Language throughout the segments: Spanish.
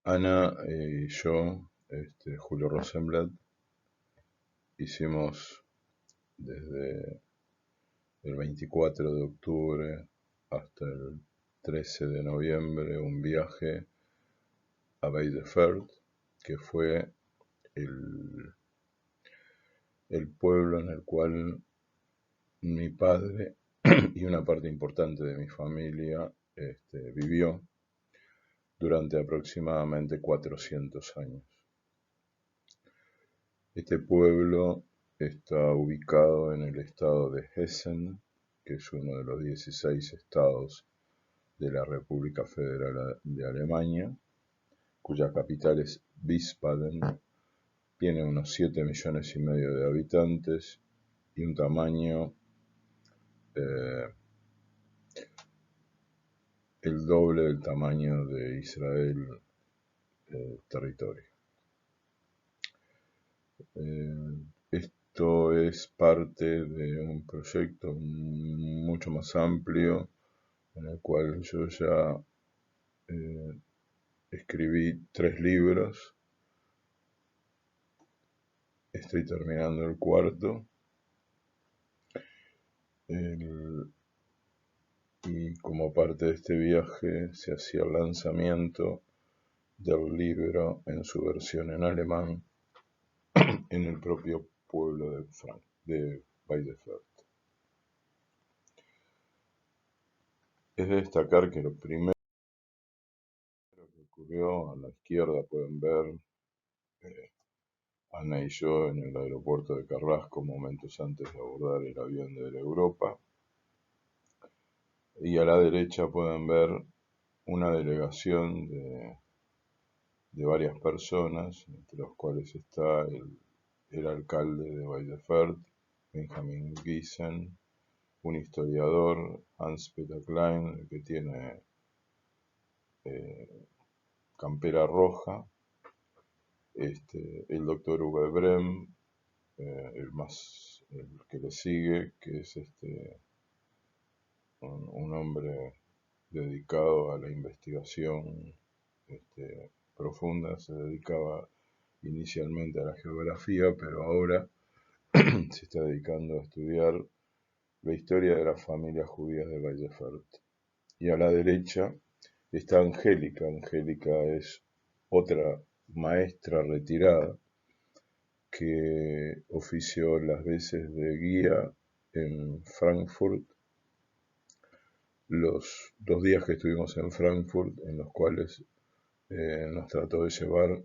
Ana y yo, Julio Rosenblatt, hicimos desde el 24 de octubre hasta el 13 de noviembre un viaje a Baideford, que fue el, el pueblo en el cual mi padre y una parte importante de mi familia vivió durante aproximadamente 400 años. Este pueblo está ubicado en el estado de Hessen, que es uno de los 16 estados de la República Federal de Alemania, cuya capital es Wiesbaden. Tiene unos 7 millones y medio de habitantes y un tamaño el doble del tamaño de Israel territorio. Esto es parte de un proyecto mucho más amplio en el cual yo ya escribí 3 libros, estoy terminando el cuarto, y como parte de este viaje se hacía el lanzamiento del libro en su versión en alemán en el propio pueblo de Baideford. Es de destacar que lo primero que ocurrió a la izquierda pueden ver Ana y yo en el aeropuerto de Carrasco momentos antes de abordar el avión de Air Europa, y a la derecha pueden ver una delegación de varias personas, entre los cuales está el alcalde de Baideford, Benjamin Giesen, un historiador, Hans-Peter Klein, que tiene campera roja, el doctor Uwe Brem, el que le sigue, que es un hombre dedicado a la investigación profunda. Se dedicaba inicialmente a la geografía, pero ahora se está dedicando a estudiar la historia de las familias judías de Baideford. Y a la derecha está Angélica. Angélica es otra maestra retirada que ofició las veces de guía en Frankfurt, los 2 días que estuvimos en Frankfurt, en los cuales nos trató de llevar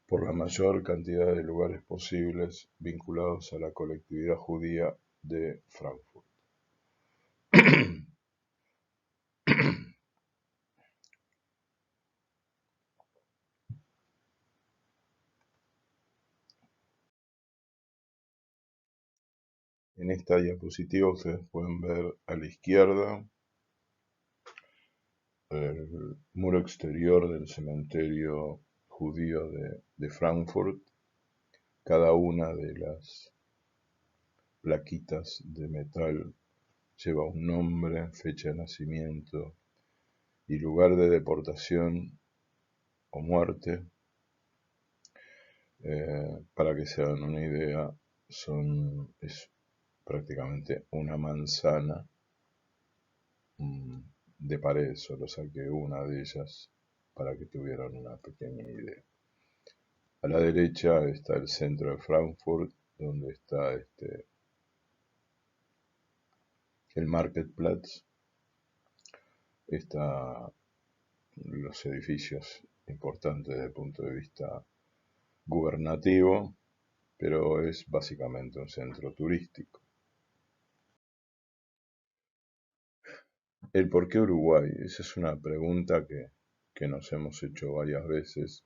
por la mayor cantidad de lugares posibles vinculados a la colectividad judía de Frankfurt. En esta diapositiva ustedes pueden ver a la izquierda el muro exterior del cementerio judío de Frankfurt. Cada una de las plaquitas de metal lleva un nombre, fecha de nacimiento y lugar de deportación o muerte. Para que se hagan una idea, es prácticamente una manzana de pared. Solo saqué una de ellas para que tuvieran una pequeña idea. A la derecha está el centro de Frankfurt, donde está el Marketplatz. Está los edificios importantes desde el punto de vista gubernativo, pero es básicamente un centro turístico. ¿El por qué Uruguay? Esa es una pregunta que nos hemos hecho varias veces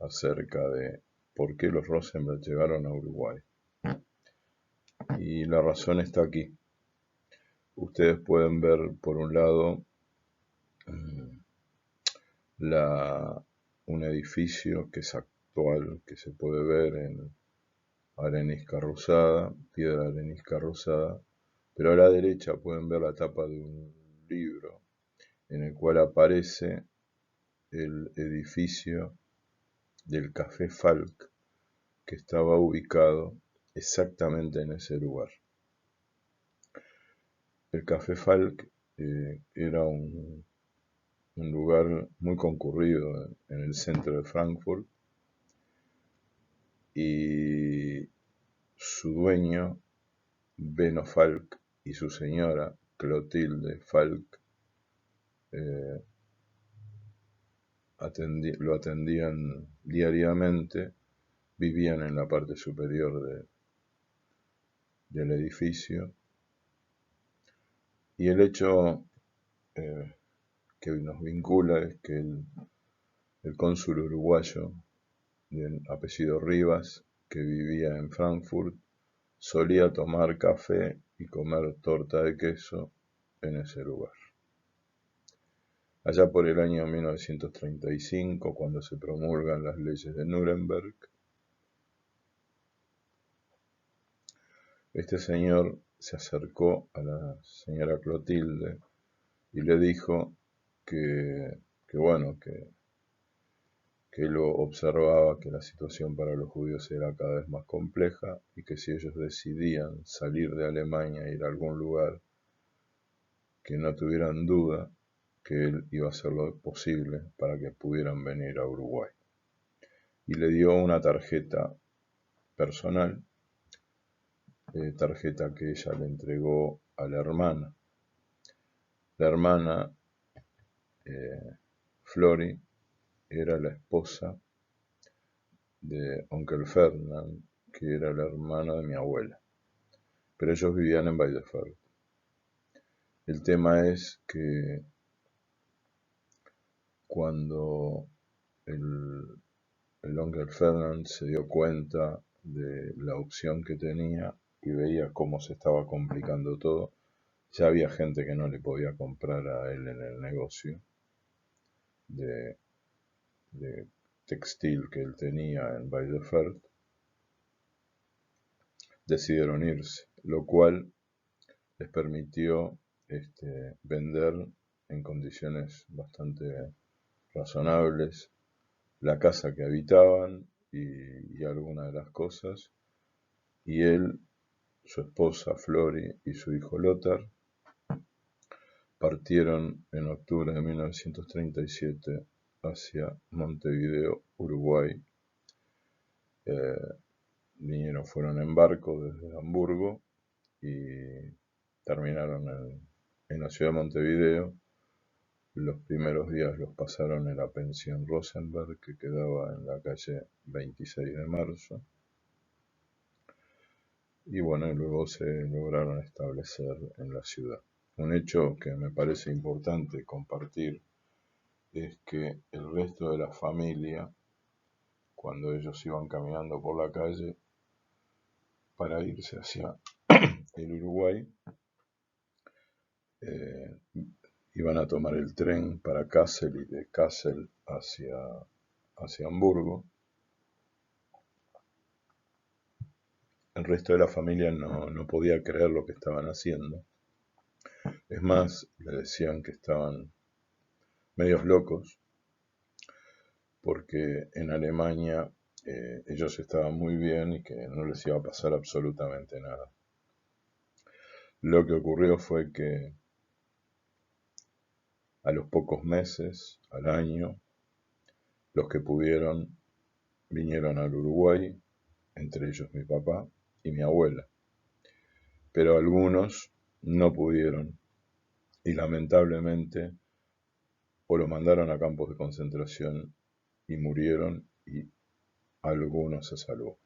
acerca de por qué los Rosenblatt llegaron a Uruguay. Y la razón está aquí. Ustedes pueden ver, por un lado, un edificio que es actual, que se puede ver en arenisca rosada, piedra arenisca rosada, pero a la derecha pueden ver la tapa de un libro en el cual aparece el edificio del Café Falk, que estaba ubicado exactamente en ese lugar. El Café Falk era un lugar muy concurrido en el centro de Frankfurt, y su dueño, Benno Falk, y su señora, Clotilde Falk, lo atendían diariamente, vivían en la parte superior del edificio, y el hecho que nos vincula es que el cónsul uruguayo de apellido Rivas, que vivía en Frankfurt, solía tomar café y comer torta de queso en ese lugar. Allá por el año 1935, cuando se promulgan las leyes de Nuremberg, este señor se acercó a la señora Clotilde y le dijo que él observaba que la situación para los judíos era cada vez más compleja, y que si ellos decidían salir de Alemania e ir a algún lugar, que no tuvieran duda que él iba a hacer lo posible para que pudieran venir a Uruguay. Y le dio una tarjeta personal, tarjeta que ella le entregó a la hermana. La hermana, Flori, era la esposa de Onkel Ferdinand, que era la hermana de mi abuela, pero ellos vivían en Bielefeld. El tema es que cuando el Onkel Ferdinand se dio cuenta de la opción que tenía y veía cómo se estaba complicando todo, ya había gente que no le podía comprar a él en el negocio de textil que él tenía en Bielefeld. Decidieron irse, lo cual les permitió vender en condiciones bastante razonables la casa que habitaban y algunas de las cosas, y él, su esposa Flori y su hijo Lothar partieron en octubre de 1937 hacia Montevideo, Uruguay. Fueron en barco desde Hamburgo y terminaron en la ciudad de Montevideo. Los primeros días los pasaron en la pensión Rosenberg, que quedaba en la calle 26 de marzo. Y luego se lograron establecer en la ciudad. Un hecho que me parece importante compartir es que el resto de la familia, cuando ellos iban caminando por la calle para irse hacia el Uruguay, iban a tomar el tren para Kassel y de Kassel hacia Hamburgo. El resto de la familia no podía creer lo que estaban haciendo. Es más, le decían que estaban medios locos, porque en Alemania ellos estaban muy bien y que no les iba a pasar absolutamente nada. Lo que ocurrió fue que a los pocos meses, al año, los que pudieron vinieron al Uruguay, entre ellos mi papá y mi abuela. Pero algunos no pudieron y lamentablemente o los mandaron a campos de concentración y murieron, y algunos se salvó.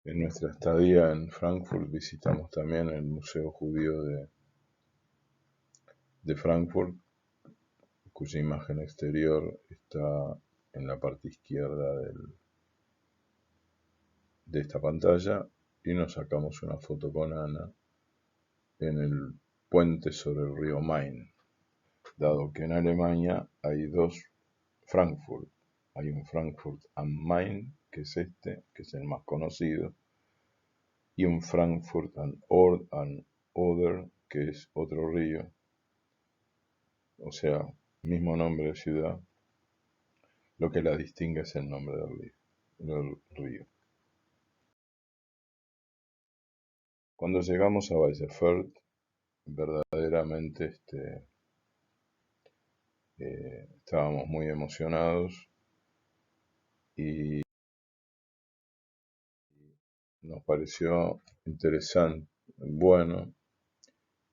En nuestra estadía en Frankfurt visitamos también el Museo Judío de Frankfurt, cuya imagen exterior está en la parte izquierda de esta pantalla, y nos sacamos una foto con Ana en el puente sobre el río Main, dado que en Alemania hay dos Frankfurt. Hay un Frankfurt am Main, que es que es el más conocido, y un Frankfurt am Oder, que es otro río, o sea, mismo nombre de ciudad, lo que la distingue es el nombre del río. Cuando llegamos a Weissenfeld, verdaderamente estábamos muy emocionados y nos pareció interesante, bueno,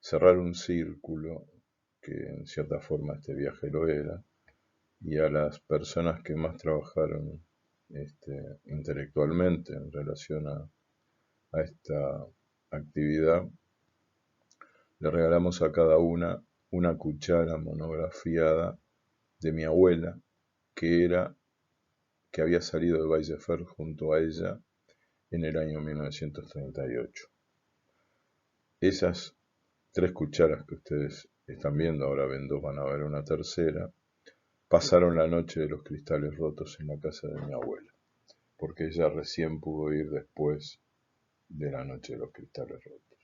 cerrar un círculo, que en cierta forma este viaje lo era, y a las personas que más trabajaron intelectualmente en relación a esta actividad, le regalamos a cada una cuchara monografiada de mi abuela, que había salido de Weissenfeld junto a ella en el año 1938. Esas 3 cucharas que ustedes están viendo, ahora ven 2, van a ver una tercera, pasaron la noche de los cristales rotos en la casa de mi abuela, porque ella recién pudo ir después de la noche de los cristales rotos.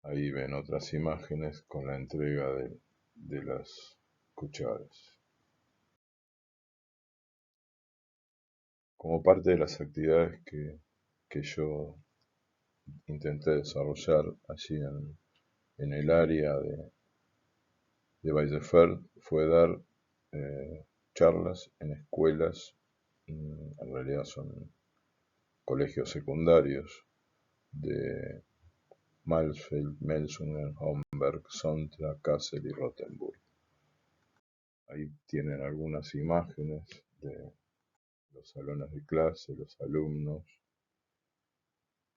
Ahí ven otras imágenes con la entrega de las cucharas. Como parte de las actividades que yo intenté desarrollar allí en el área de Weissenfeld, fue dar charlas en escuelas, en realidad son colegios secundarios de Mansfeld, Melsungen, Homberg, Sontra, Kassel y Rottenburg. Ahí tienen algunas imágenes de los salones de clase, los alumnos.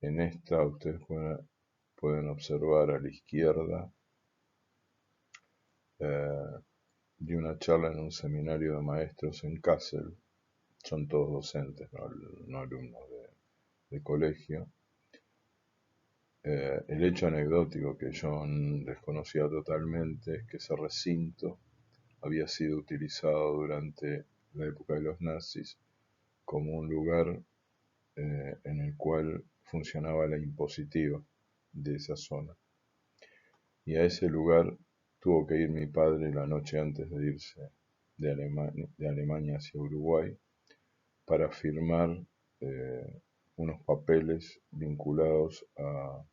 En esta ustedes pueden observar a la izquierda de una charla en un seminario de maestros en Kassel. Son todos docentes, no alumnos de colegio. El hecho anecdótico que yo desconocía totalmente es que ese recinto había sido utilizado durante la época de los nazis como un lugar en el cual funcionaba la impositiva de esa zona. Y a ese lugar tuvo que ir mi padre la noche antes de irse de Alemania hacia Uruguay para firmar unos papeles vinculados a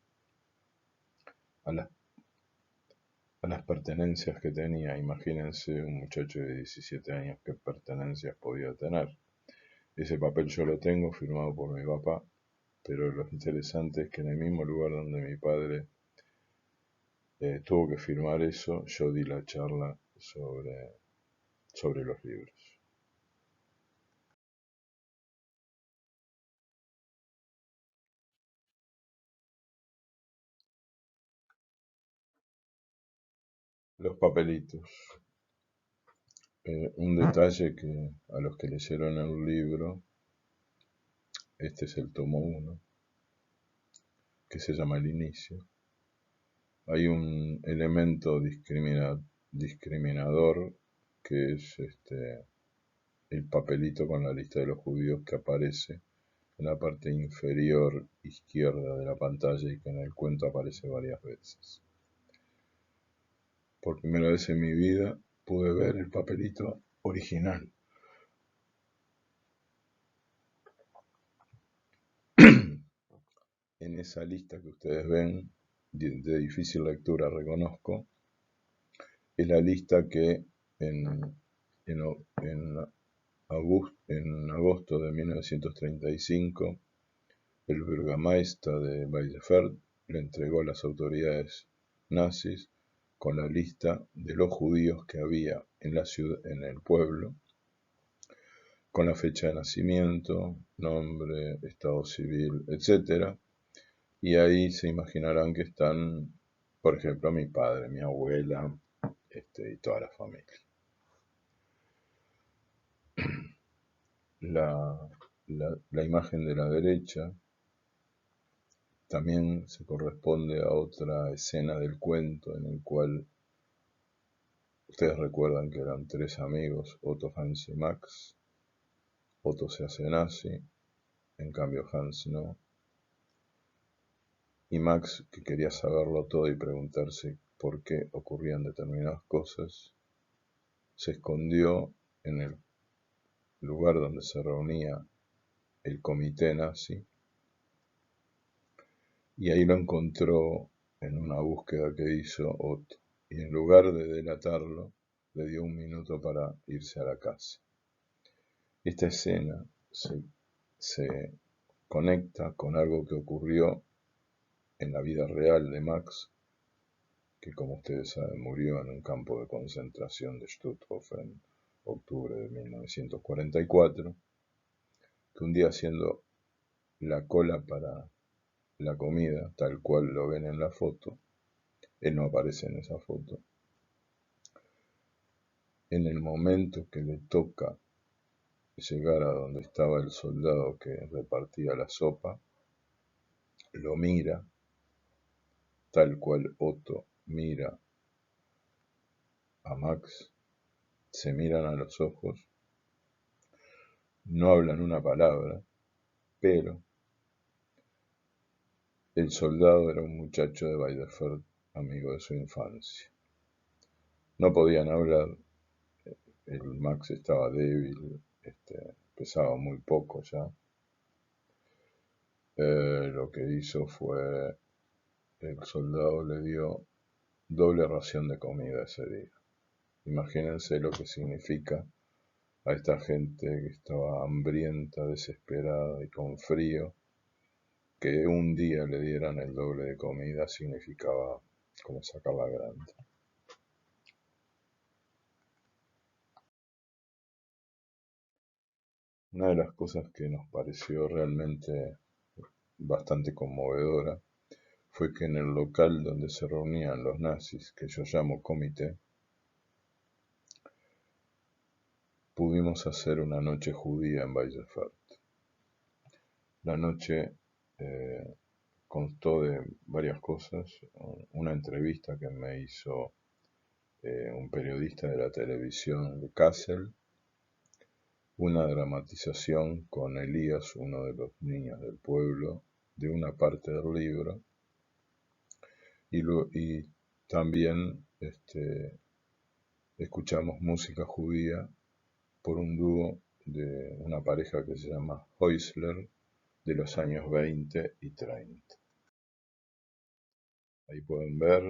las pertenencias que tenía. Imagínense un muchacho de 17 años qué pertenencias podía tener. Ese papel yo lo tengo firmado por mi papá, pero lo interesante es que en el mismo lugar donde mi padre tuvo que firmar eso, yo di la charla sobre los libros. Los papelitos. Un detalle que a los que leyeron el libro, este es el tomo 1, que se llama El Inicio. Hay un elemento discriminador que es el papelito con la lista de los judíos que aparece en la parte inferior izquierda de la pantalla y que en el cuento aparece varias veces. Por primera vez en mi vida pude ver el papelito original. En esa lista que ustedes ven, de difícil lectura reconozco, es la lista que en agosto de 1935 el Bürgermeister de Weissenfeld le entregó a las autoridades nazis con la lista de los judíos que había en la ciudad, en el pueblo, con la fecha de nacimiento, nombre, estado civil, etc. Y ahí se imaginarán que están, por ejemplo, mi padre, mi abuela, y toda la familia. La imagen de la derecha también se corresponde a otra escena del cuento en el cual ustedes recuerdan que eran 3 amigos, Otto, Hans y Max. Otto se hace nazi, en cambio Hans no. Y Max, que quería saberlo todo y preguntarse por qué ocurrían determinadas cosas, se escondió en el lugar donde se reunía el comité nazi, y ahí lo encontró en una búsqueda que hizo Otto, y en lugar de delatarlo, le dio un minuto para irse a la casa. Esta escena se conecta con algo que ocurrió en la vida real de Max, que como ustedes saben murió en un campo de concentración de Stutthof en octubre de 1944, que un día haciendo la cola para la comida, tal cual lo ven en la foto, él no aparece en esa foto, en el momento que le toca llegar a donde estaba el soldado que repartía la sopa, lo mira, tal cual Otto mira a Max, se miran a los ojos, no hablan una palabra, pero el soldado era un muchacho de Bielefeld, amigo de su infancia. No podían hablar, el Max estaba débil, pesaba muy poco ya. Lo que hizo fue, el soldado le dio doble ración de comida ese día. Imagínense lo que significa a esta gente que estaba hambrienta, desesperada y con frío, que un día le dieran el doble de comida significaba como sacar la grande. Una de las cosas que nos pareció realmente bastante conmovedora fue que en el local donde se reunían los nazis, que yo llamo comité, pudimos hacer una noche judía en Bielefeld. La noche constó de varias cosas: una entrevista que me hizo un periodista de la televisión de Kassel, una dramatización con Elías, uno de los niños del pueblo, de una parte del libro, y también escuchamos música judía por un dúo de una pareja que se llama Häusler, de los años 20 y 30. Ahí pueden ver,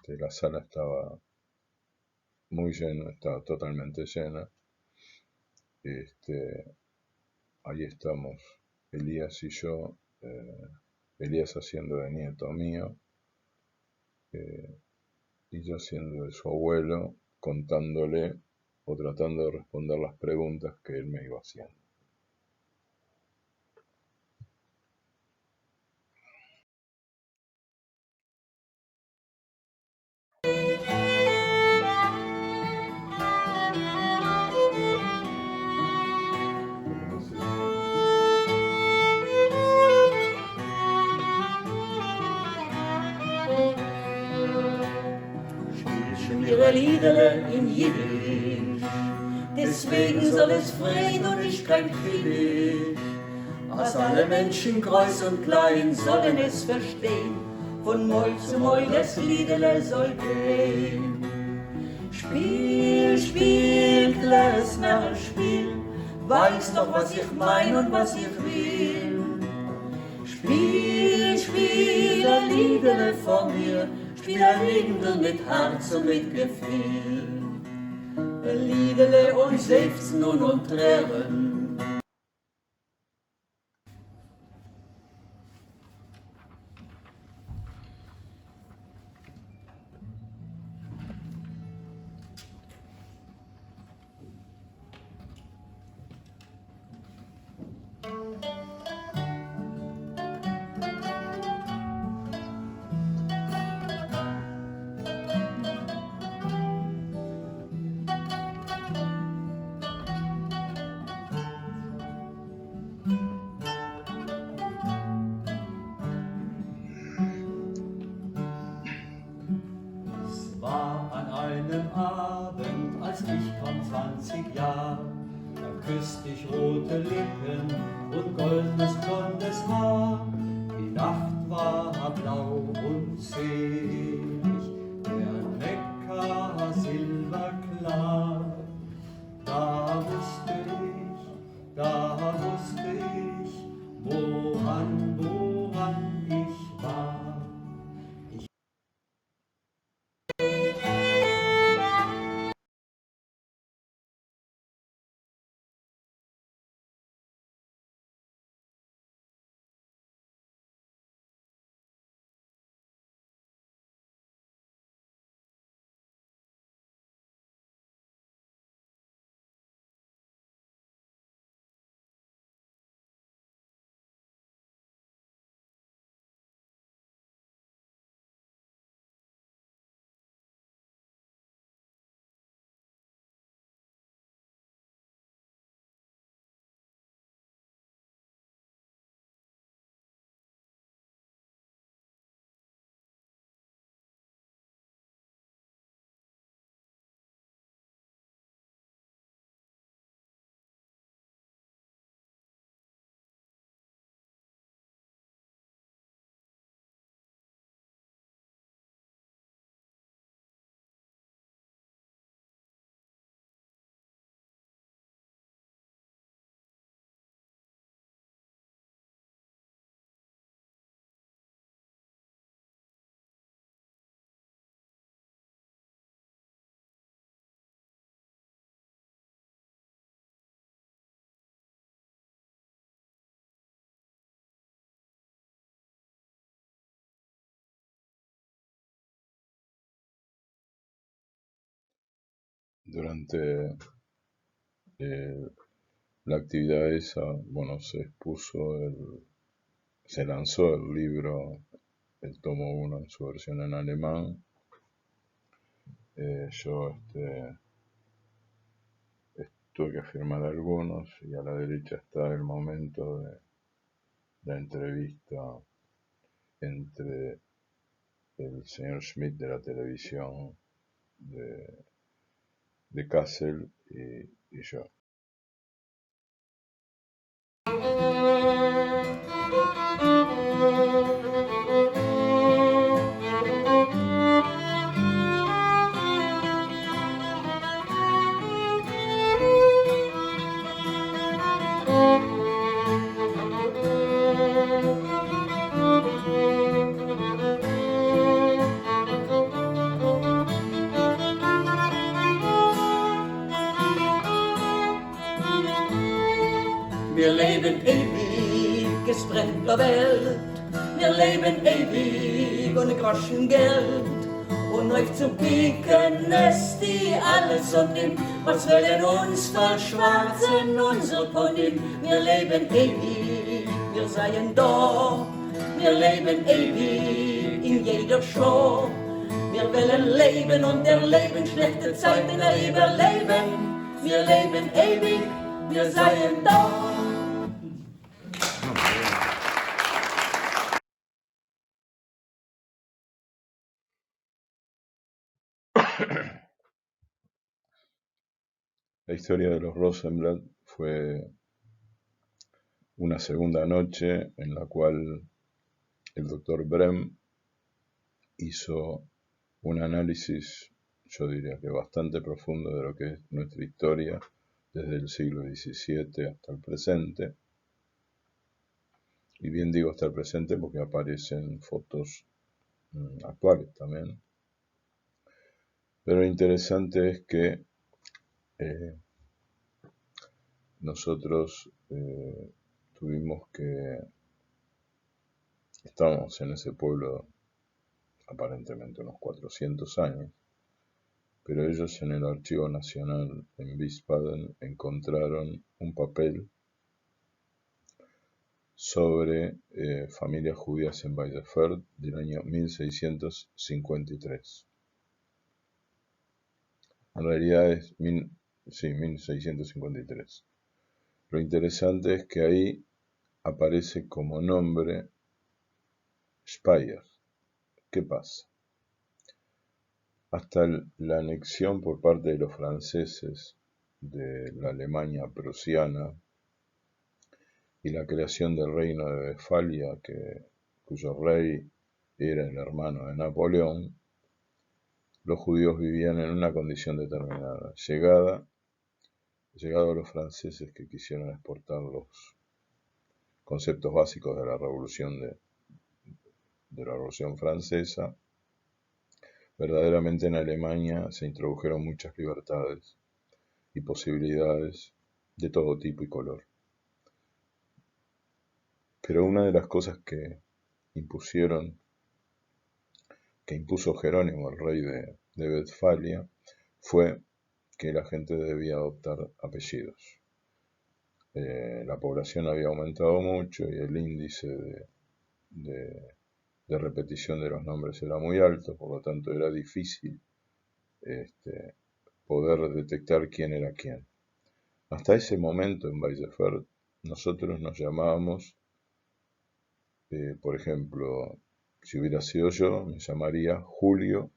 la sala estaba muy llena, estaba totalmente llena. Ahí estamos Elías y yo, Elías haciendo de nieto mío, y yo haciendo de su abuelo, contándole o tratando de responder las preguntas que él me iba haciendo. Ihre Lieder in Jiddisch, deswegen soll es Frieden und nicht kein Krieg. Als alle Menschen, groß und klein, sollen es verstehen, von Mäul zu Mäul das Liedele soll gehen. Spiel, spiel, Klößner, spiel, weiß doch, was ich mein und was ich will. Spiel, spiel, ein Liedele von mir, spiel ein Liedele mit Herz und mit Gefühl. Ein Liedele und Seufzen und Tränen. Es war an einem Abend, als ich kaum 20 Jahre, da küsst dich rote Lippen und goldenes blondes Haar. Die Nacht war blau und selig, der Neckar silberklar. Da wusste ich, woran ich war. Durante la actividad esa, bueno, se lanzó el libro, el tomo 1 en su versión en alemán. Yo tuve que firmar algunos y a la derecha está el momento de la entrevista entre el señor Schmidt de la televisión de Kassel y yo. Wir leben ewig, es brennt der Welt. Wir leben ewig ohne Groschen Geld. Und euch zu pieken ist die alles und nimmt. Was wollen uns verschwarzen, unser Ponym? Wir leben ewig, wir seien da. Wir leben ewig in jeder Show. Wir wollen leben und erleben schlechte Zeiten überleben. Wir leben ewig, wir seien da. La historia de los Rosenblatt fue una segunda noche en la cual el doctor Brehm hizo un análisis, yo diría que bastante profundo, de lo que es nuestra historia desde el siglo XVII hasta el presente. Y bien digo hasta el presente porque aparecen fotos actuales también. Pero lo interesante es que nosotros estábamos en ese pueblo aparentemente unos 400 años, pero ellos en el Archivo Nacional en Wiesbaden encontraron un papel sobre familias judías en Bielefeld del año 1653. En realidad es 1653. Lo interesante es que ahí aparece como nombre Speyer. ¿Qué pasa? Hasta la anexión por parte de los franceses de la Alemania prusiana y la creación del reino de Westfalia, cuyo rey era el hermano de Napoleón, los judíos vivían en una condición determinada. Llegados los franceses que quisieron exportar los conceptos básicos de la Revolución Francesa, verdaderamente en Alemania se introdujeron muchas libertades y posibilidades de todo tipo y color. Pero una de las cosas que impuso Jerónimo, el rey de Westfalia, fue que la gente debía adoptar apellidos. La población había aumentado mucho y el índice de repetición de los nombres era muy alto, por lo tanto era difícil poder detectar quién era quién. Hasta ese momento en Baillefert nosotros nos llamábamos, por ejemplo, si hubiera sido yo, me llamaría Julio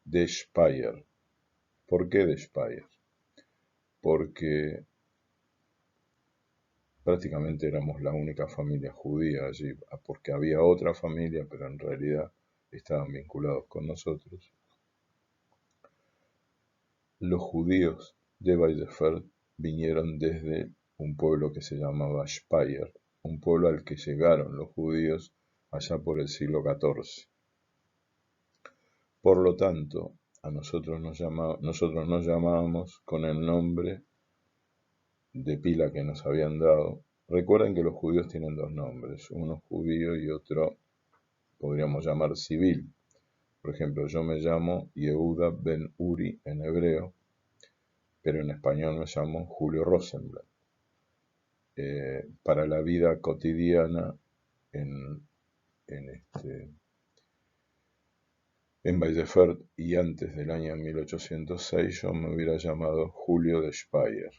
de Speyer. ¿Por qué de Speyer? Porque prácticamente éramos la única familia judía allí, porque había otra familia, pero en realidad estaban vinculados con nosotros. Los judíos de Baillefert vinieron desde un pueblo que se llamaba Speyer, un pueblo al que llegaron los judíos allá por el siglo XIV. Por lo tanto, nosotros nos llamábamos con el nombre de pila que nos habían dado. Recuerden que los judíos tienen dos nombres, uno judío y otro podríamos llamar civil. Por ejemplo, yo me llamo Yehuda Ben Uri en hebreo, pero en español me llamo Julio Rosenblatt. Para la vida cotidiana en Baillefert y antes del año 1806 yo me hubiera llamado Julio de Speyer.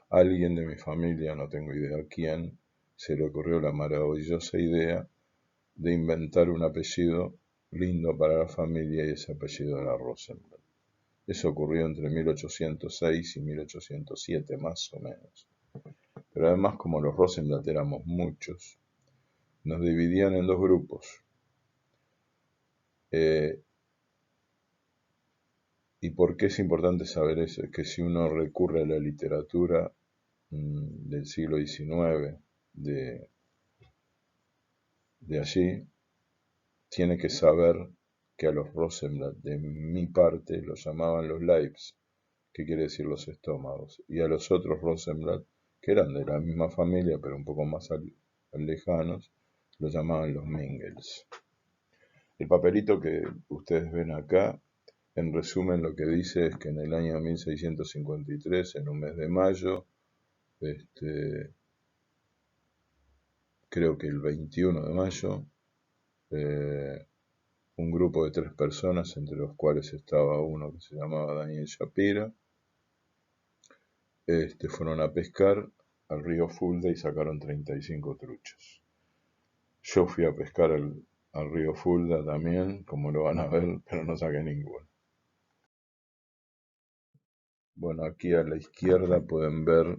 Alguien de mi familia, no tengo idea quién, se le ocurrió la maravillosa idea de inventar un apellido lindo para la familia y ese apellido era Rosenblatt. Eso ocurrió entre 1806 y 1807 más o menos. Pero además, como los Rosenblatt éramos muchos, nos dividían en dos grupos. ¿Y por qué es importante saber eso? Es que si uno recurre a la literatura del siglo XIX de allí, tiene que saber que a los Rosenblatt de mi parte los llamaban los Leibs, que quiere decir los estómagos, y a los otros Rosenblatt, que eran de la misma familia pero un poco más lejanos, los llamaban los Mengels. El papelito que ustedes ven acá, en resumen lo que dice es que en el año 1653, en un mes de mayo, creo que el 21 de mayo, un grupo de 3 personas, entre los cuales estaba uno que se llamaba Daniel Shapira, fueron a pescar al río Fulda y sacaron 35 truchas. Yo fui a pescar al río Fulda también, como lo van a ver, pero no saqué ninguno. Bueno, aquí a la izquierda pueden ver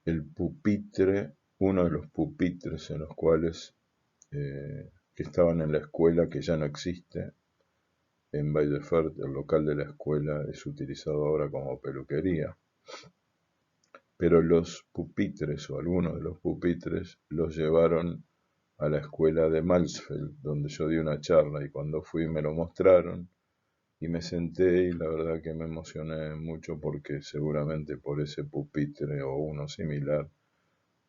el pupitre, uno de los pupitres en los cuales que estaban en la escuela, que ya no existe. En Baillefert, el local de la escuela es utilizado ahora como peluquería. Pero los pupitres, o algunos de los pupitres, los llevaron a la escuela de Malsfeld, donde yo di una charla, y cuando fui me lo mostraron, y me senté, y la verdad que me emocioné mucho porque seguramente por ese pupitre o uno similar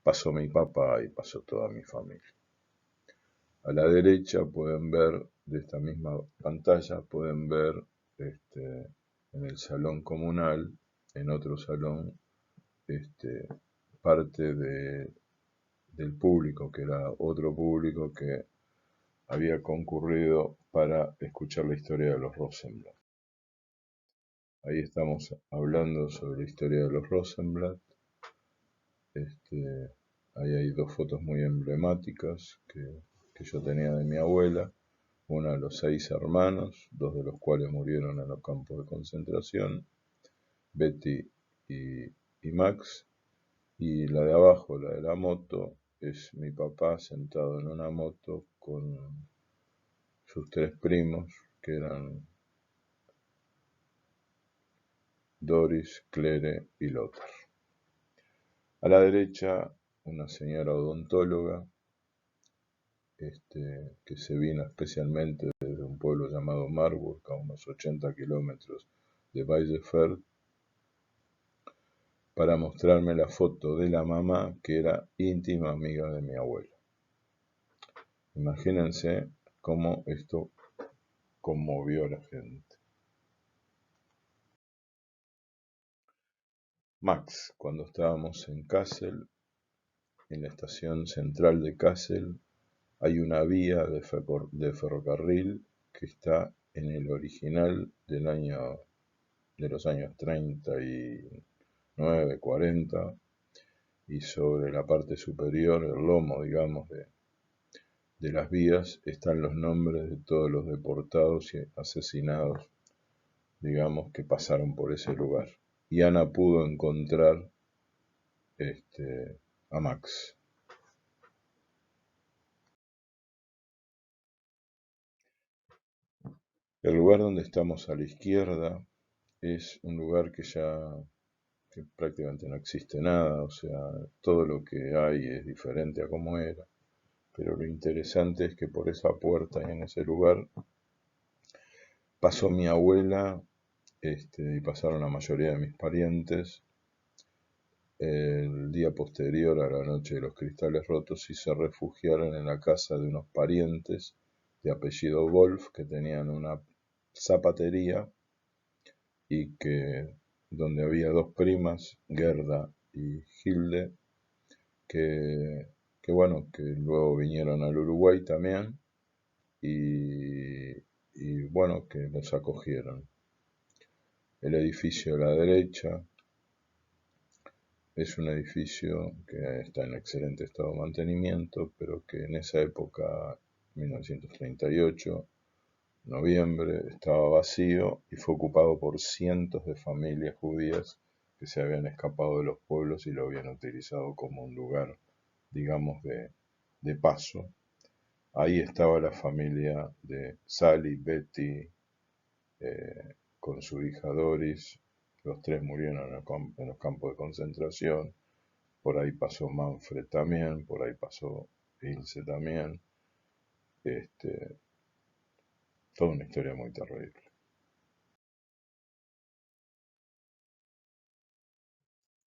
pasó mi papá y pasó toda mi familia. A la derecha pueden ver, de esta misma pantalla, pueden ver en el salón comunal, en otro salón, parte del público, que era otro público que había concurrido para escuchar la historia de los Rosenblatt. Ahí estamos hablando sobre la historia de los Rosenblatt. Ahí hay dos fotos muy emblemáticas que yo tenía de mi abuela. una de los 6 hermanos, 2 de los cuales murieron en los campos de concentración, Betty y Max, y la de abajo, la de la moto, es mi papá sentado en una moto con sus 3 primos, que eran Doris, Claire y Lothar. A la derecha, una señora odontóloga, que se vino especialmente desde un pueblo llamado Marburg, a unos 80 kilómetros de Bielefeld, para mostrarme la foto de la mamá, que era íntima amiga de mi abuela. Imagínense cómo esto conmovió a la gente. Max, cuando estábamos en Kassel, en la estación central de Kassel, hay una vía de ferrocarril que está en el original de los años 39, 40, y sobre la parte superior, el lomo, digamos, de las vías, están los nombres de todos los deportados y asesinados, digamos, que pasaron por ese lugar. Y Ana pudo encontrar a Max. El lugar donde estamos a la izquierda es un lugar que prácticamente no existe nada, o sea, todo lo que hay es diferente a como era, pero lo interesante es que por esa puerta y en ese lugar pasó mi abuela, y pasaron la mayoría de mis parientes el día posterior a la noche de los cristales rotos, y se refugiaron en la casa de unos parientes de apellido Wolf, que tenían una zapatería y donde había 2 primas, Gerda y Hilde, que bueno, que luego vinieron al Uruguay también, y bueno, que los acogieron. El edificio a la derecha es un edificio que está en excelente estado de mantenimiento, pero que en esa época, 1938, noviembre, estaba vacío y fue ocupado por cientos de familias judías que se habían escapado de los pueblos y lo habían utilizado como un lugar, digamos, de paso. Ahí estaba la familia de Sally, Betty, con su hija Doris. Los 3 murieron en los campos de concentración. Por ahí pasó Manfred también, por ahí pasó Ilse también. Toda una historia muy terrible.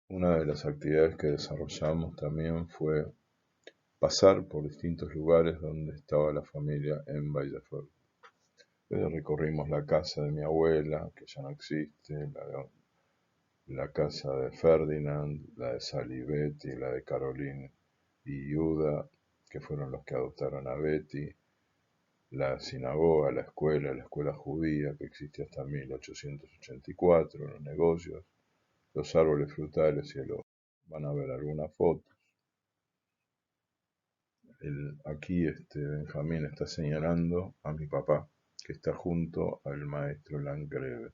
Una de las actividades que desarrollamos también fue pasar por distintos lugares donde estaba la familia en Bielefeld. Recorrimos la casa de mi abuela, que ya no existe, la casa de Ferdinand, la de Sally y Betty, la de Caroline y Yuda, que fueron los que adoptaron a Betty, la sinagoga, la escuela judía, que existía hasta 1884, los negocios, los árboles frutales y el oro. Van a ver algunas fotos. Aquí Benjamín está señalando a mi papá, que está junto al maestro Landgreve.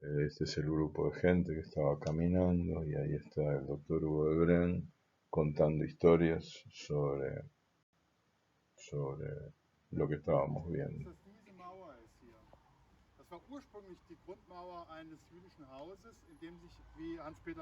Este es el grupo de gente que estaba caminando, y ahí está el doctor Hugo de Bren contando historias sobre lo que estábamos viendo. Das war ursprünglich die Grundmauer eines jüdischen Hauses, in dem sich, wie Hans-Peter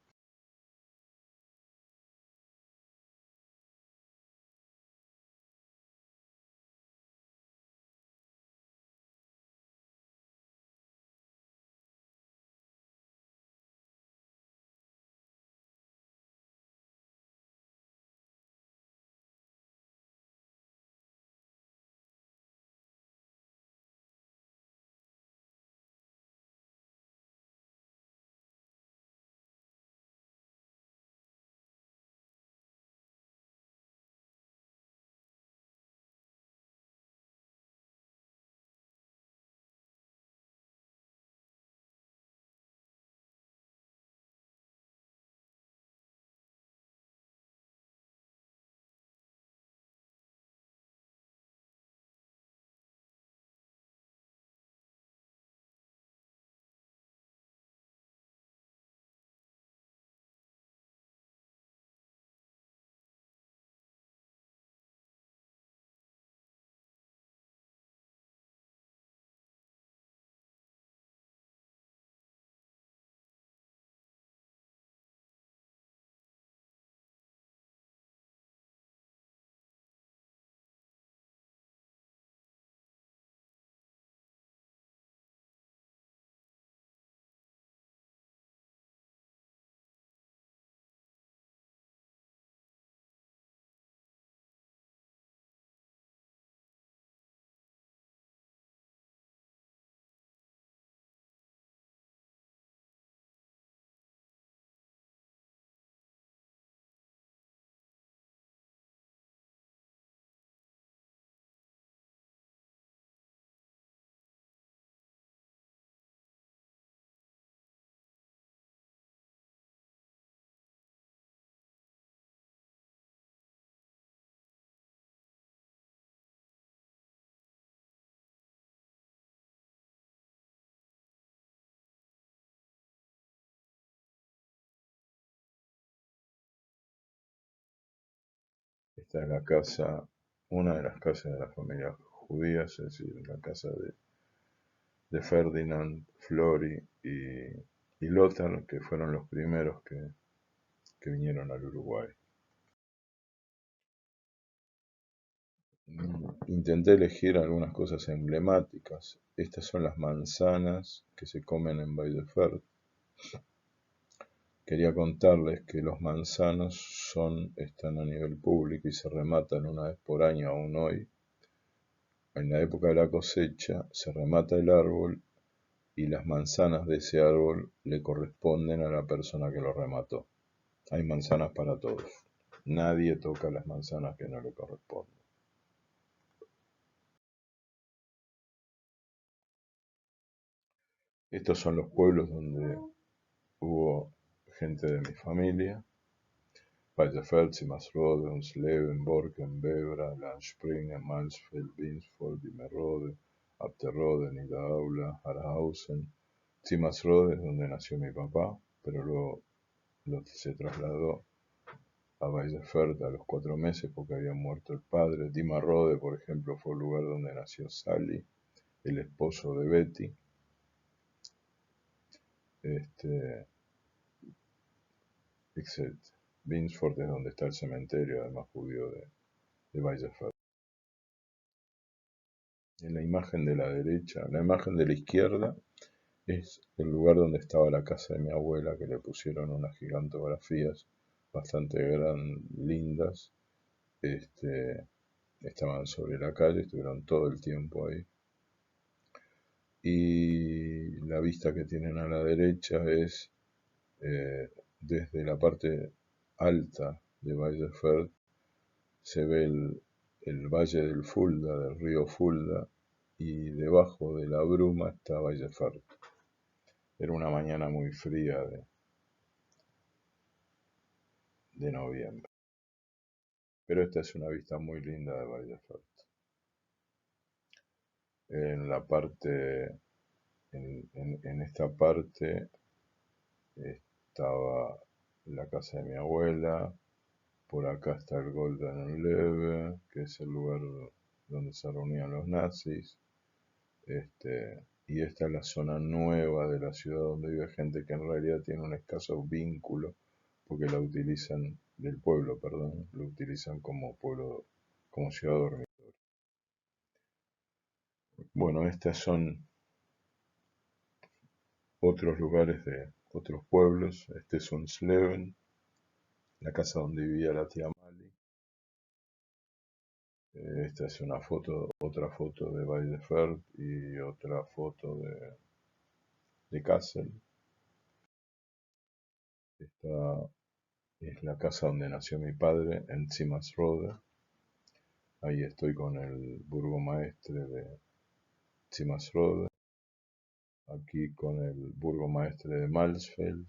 Esta es la casa, una de las casas de la familia judía, es decir, la casa de Ferdinand, Flori y Lothar, que fueron los primeros que vinieron al Uruguay. Intenté elegir algunas cosas emblemáticas. Estas son las manzanas que se comen en Baillefert. Quería contarles que los manzanos están a nivel público y se rematan una vez por año aún hoy. En la época de la cosecha se remata el árbol y las manzanas de ese árbol le corresponden a la persona que lo remató. Hay manzanas para todos. Nadie toca las manzanas que no le corresponden. Estos son los pueblos donde hubo gente de mi familia: Baillefert, Zimmersrode, Unsleben, Borken, Bebra, Landspringen, Mansfeld, Binsford, Dimmerrode, Abterrode, Niederaula, Harhausen. Zimmersrode es donde nació mi papá, pero luego se trasladó a Baillefert a los 4 meses porque había muerto el padre. Dimmerrode, por ejemplo, fue el lugar donde nació Sally, el esposo de Betty. Etc. Binsford es donde está el cementerio, además judío, de Baillefert. En la imagen de la derecha, la imagen de la izquierda es el lugar donde estaba la casa de mi abuela, que le pusieron unas gigantografías bastante lindas. Estaban sobre la calle, estuvieron todo el tiempo ahí. Y la vista que tienen a la derecha es desde la parte alta de Baillefert, se ve el valle del Fulda, del río Fulda, y debajo de la bruma está Baillefert. Era una mañana muy fría de noviembre. Pero esta es una vista muy linda de Baillefert. En la parte, en esta parte estaba la casa de mi abuela. Por acá está el Golden Leve, que es el lugar donde se reunían los nazis. Y esta es la zona nueva de la ciudad donde vive gente que en realidad tiene un escaso vínculo, porque la utilizan, del pueblo, perdón, lo utilizan como pueblo, como ciudad dormitorio. Bueno, estos son otros lugares de otros pueblos. Este es Unsleben, la casa donde vivía la tía Mali. Esta es una foto, otra foto de Baillefert y otra foto de Kassel. Esta es la casa donde nació mi padre, en Zimmersrode. Ahí estoy con el burgomaestre de Zimmersrode. Aquí con el burgomaestre de Malsfeld.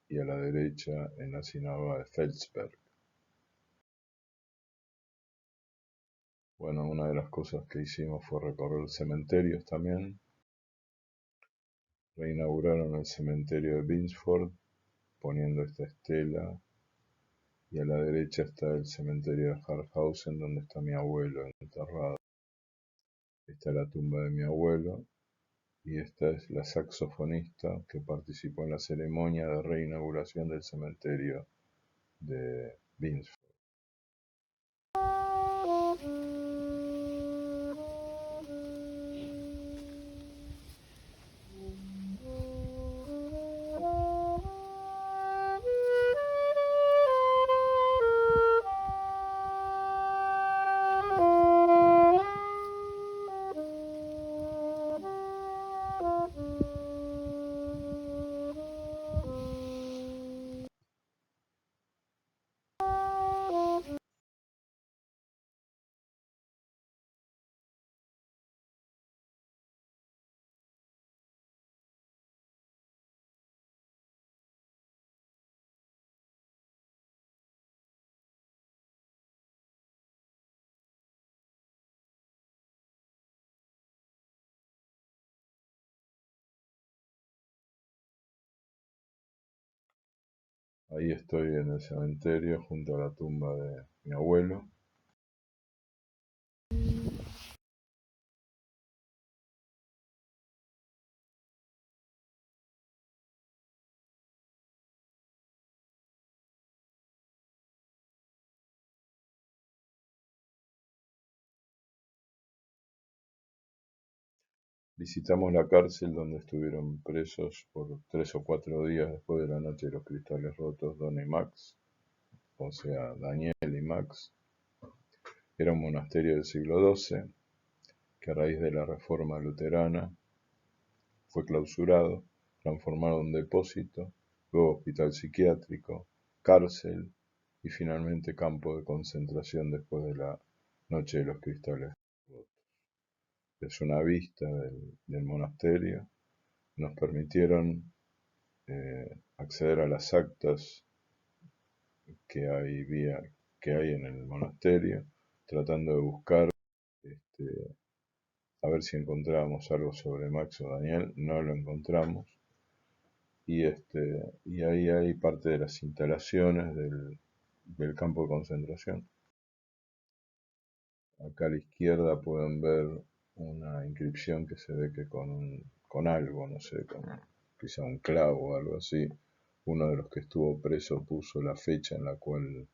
Y a la derecha en la sinagoga de Felsberg. Bueno, una de las cosas que hicimos fue recorrer cementerios también. Reinauguraron el cementerio de Binsford, poniendo esta estela. Y a la derecha está el cementerio de Harhausen, donde está mi abuelo enterrado. Esta es la tumba de mi abuelo. Y esta es la saxofonista que participó en la ceremonia de reinauguración del cementerio de Binsford. Ahí estoy en el cementerio junto a la tumba de mi abuelo. Visitamos la cárcel donde estuvieron presos por 3 o 4 días después de la noche de los cristales rotos Don y Max, o sea, Daniel y Max. Era un monasterio del siglo XII que a raíz de la reforma luterana fue clausurado, transformado en depósito, luego hospital psiquiátrico, cárcel y finalmente campo de concentración después de la noche de los cristales rotos. Es una vista del monasterio. Nos permitieron acceder a las actas que hay en el monasterio, tratando de buscar a ver si encontrábamos algo sobre Max o Daniel. No lo encontramos. Y ahí hay parte de las instalaciones del campo de concentración. Acá a la izquierda pueden ver una inscripción que se ve que con algo, no sé, con quizá un clavo o algo así, uno de los que estuvo preso puso la fecha en la cual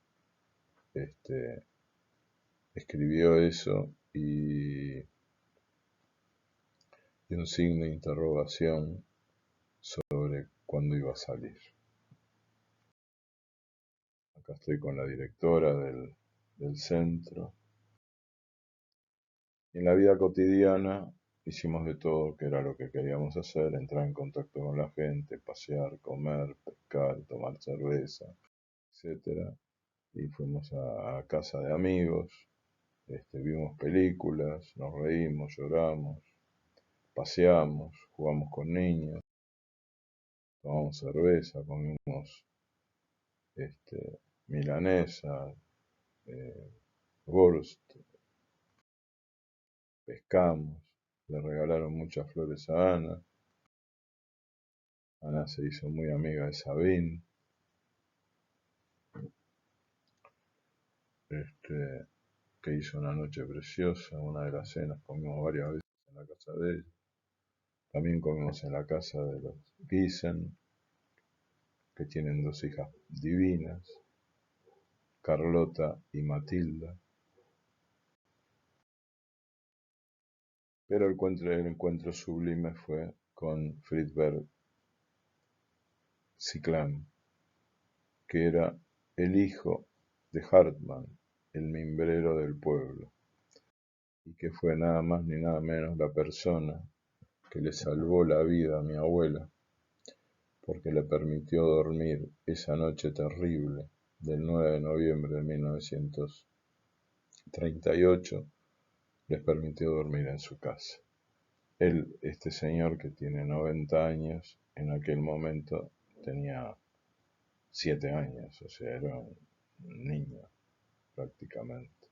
escribió eso y un signo de interrogación sobre cuándo iba a salir. Acá estoy con la directora del centro. En la vida cotidiana hicimos de todo, que era lo que queríamos hacer: entrar en contacto con la gente, pasear, comer, pescar, tomar cerveza, etc. Y fuimos a casa de amigos, vimos películas, nos reímos, lloramos, paseamos, jugamos con niños, tomamos cerveza, comimos milanesa, wurst, pescamos, le regalaron muchas flores a Ana. Ana se hizo muy amiga de Sabine, que hizo una noche preciosa. Una de las cenas comimos varias veces en la casa de ella. También comimos en la casa de los Giesen, que tienen 2 hijas divinas, Carlota y Matilda. Pero el encuentro sublime fue con Friedberg Ciclán, que era el hijo de Hartmann, el mimbrero del pueblo, y que fue nada más ni nada menos la persona que le salvó la vida a mi abuela, porque le permitió dormir esa noche terrible del 9 de noviembre de 1938, les permitió dormir en su casa. Él, este señor que tiene 90 años, en aquel momento tenía 7 años, o sea, era un niño prácticamente.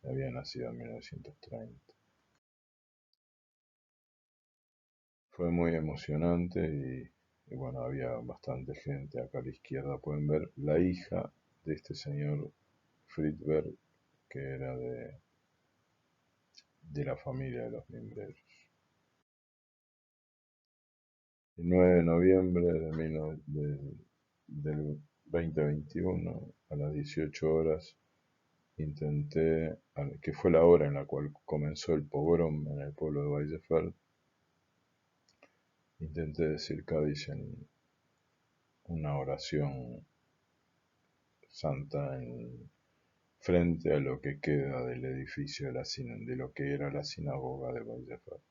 Había nacido en 1930. Fue muy emocionante y bueno, había bastante gente. Acá a la izquierda pueden ver la hija de este señor Friedberg, que era de la familia de los mimbreros. El 9 de noviembre del 2021, a las 18 horas, que fue la hora en la cual comenzó el pogrom en el pueblo de Weissenfeld, intenté decir Cádiz en una oración santa frente a lo que queda del edificio de lo que era la sinagoga de Weissenfeld.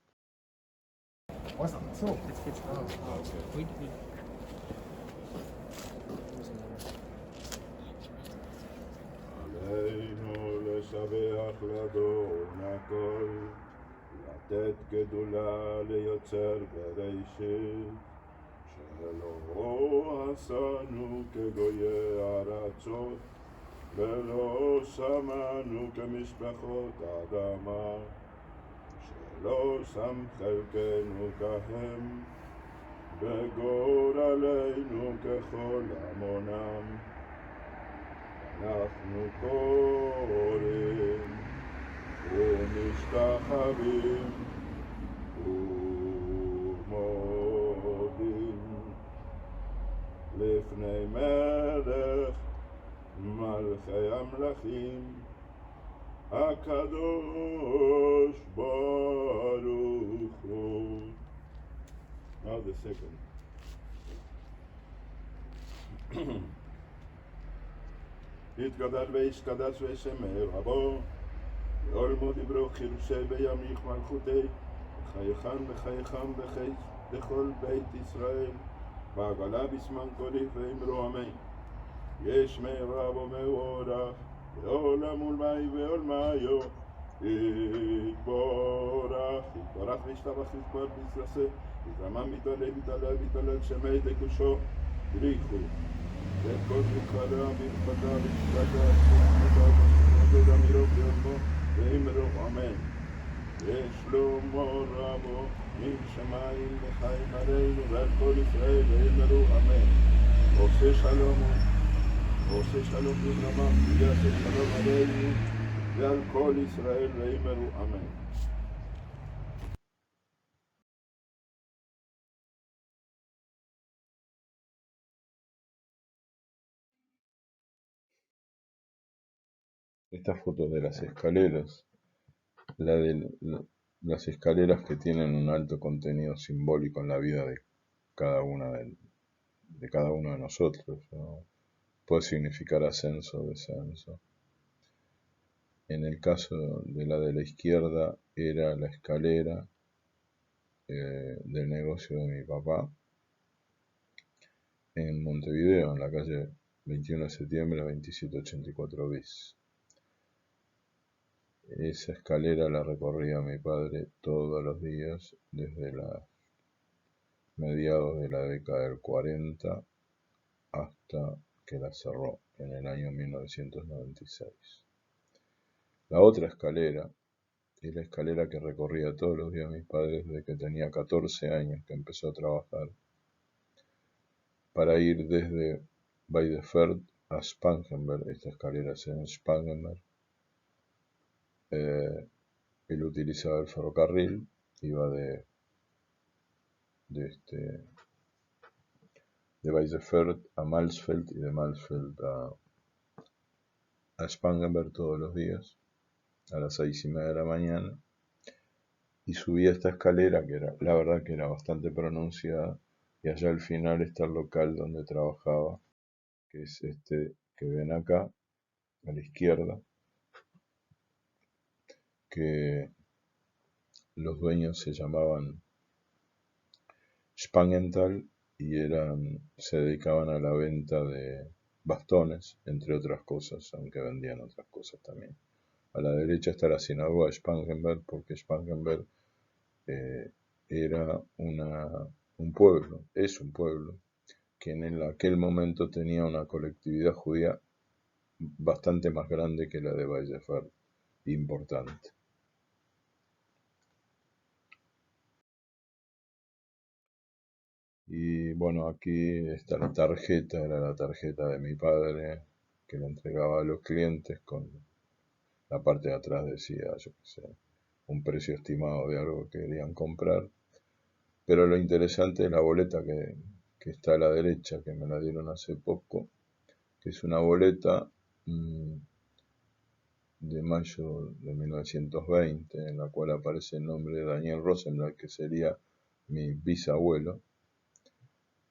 So, jetzt geht's los. Okay. עלינו לשבח לאדון הכל, לתת גדולה ליוצר בראשית, שלא עשנו כגויי ארצות, ולא שמנו כמשפחות אדמה, שלא שם חלקנו כהם, וגורלנו ככל המונם. אנחנו קוראים ומשתחווים ומודים לפני מלך מלכי המלכים הקדוש ברוך second. יתגדל וישקדש וישמר רבו, ועולמו דברו חירושי בימיך מלכותי, וחייכן וחייכם בכל בית ישראל, ועגלה בזמן קולי ואמרו אמן. ישמע רבו מבורך, לעולם ולמי ועולמיו, יתבורך, יתבורך וישתבח יתבר בישרסה, יתרמם יתהלל שמי דקושו, בריחו. וכל זכרה ברפתה ושקדה ושקדה אמירו ביומו ואמרו אמן. ושלמה רבו מן שמיים לחיים עלינו ועל כל ישראל ואמרו אמן. עושה שלום בברמה ויעשה שלום עלינו ועל כל ישראל ואמרו אמן. Esta foto de las escaleras, las escaleras que tienen un alto contenido simbólico en la vida de cada cada uno de nosotros, ¿no? Puede significar ascenso o descenso. En el caso de la izquierda era la escalera del negocio de mi papá en Montevideo, en la calle 21 de septiembre 2784 bis. Esa escalera la recorría mi padre todos los días desde mediados de la década del 40 hasta que la cerró en el año 1996. La otra escalera es la escalera que recorría todos los días mi padre desde que tenía 14 años que empezó a trabajar para ir desde Baidefeld a Spangenberg. Esta escalera es en Spangenberg. Él utilizaba el ferrocarril, iba de Baidefeld a Mansfeld y de Mansfeld a Spangenberg todos los días a las 6:30 de la mañana y subía esta escalera que era, la verdad que era bastante pronunciada, y allá al final está el local donde trabajaba, que es este que ven acá a la izquierda, que los dueños se llamaban Spangenthal y se dedicaban a la venta de bastones, entre otras cosas, aunque vendían otras cosas también. A la derecha está la sinagoga de Spangenberg, porque Spangenberg era un pueblo, es un pueblo, que en aquel momento tenía una colectividad judía bastante más grande que la de Baidefeld, importante. Y bueno, aquí está la tarjeta, era la tarjeta de mi padre, que le entregaba a los clientes, con la parte de atrás decía, yo qué sé, un precio estimado de algo que querían comprar. Pero lo interesante es la boleta que está a la derecha, que me la dieron hace poco, que es una boleta de mayo de 1920, en la cual aparece el nombre de Daniel Rosenblatt, que sería mi bisabuelo,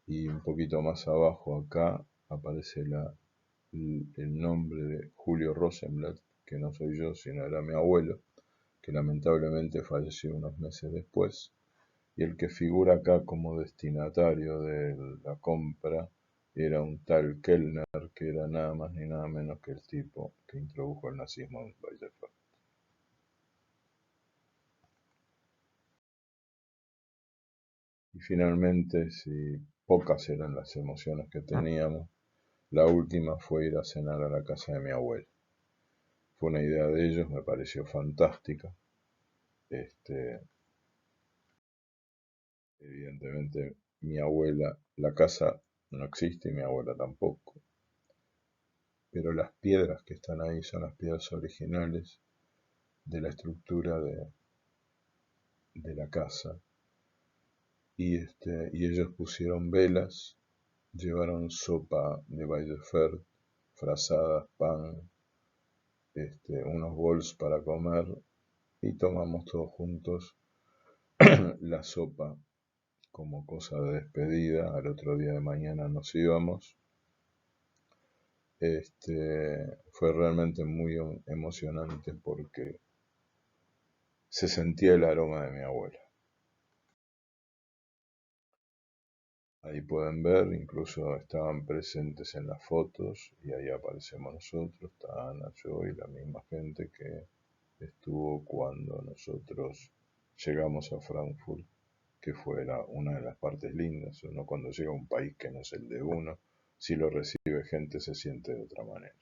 y un poquito más abajo acá aparece el nombre de Julio Rosenblatt, que no soy yo, sino era mi abuelo, que lamentablemente falleció unos meses después, y el que figura acá como destinatario de la compra era un tal Kellner, que era nada más ni nada menos que el tipo que introdujo el nazismo en Baidefeld. Y finalmente, si pocas eran las emociones que teníamos, la última fue ir a cenar a la casa de mi abuelo. Fue una idea de ellos, me pareció fantástica. Evidentemente mi abuela, la casa no existe y mi abuela tampoco, pero las piedras que están ahí son las piedras originales de la estructura de la casa, y ellos pusieron velas, llevaron sopa de Baidefeld, frazadas, pan, unos bols para comer, y tomamos todos juntos la sopa como cosa de despedida. Al otro día de mañana nos íbamos. Fue realmente muy emocionante porque se sentía el aroma de mi abuela. Ahí pueden ver, incluso estaban presentes en las fotos y ahí aparecemos nosotros, está Ana, yo y la misma gente que estuvo cuando nosotros llegamos a Frankfurt, que fue una de las partes lindas. Uno cuando llega a un país que no es el de uno, si lo recibe gente se siente de otra manera.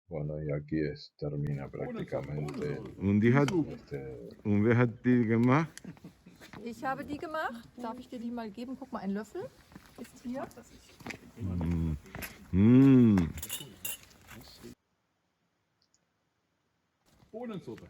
Bueno, y aquí termina prácticamente. Und wer hat die gemacht? Ich habe die gemacht. Darf ich dir die mal geben? Guck mal, ein Löffel ist hier. Bohnensuppe.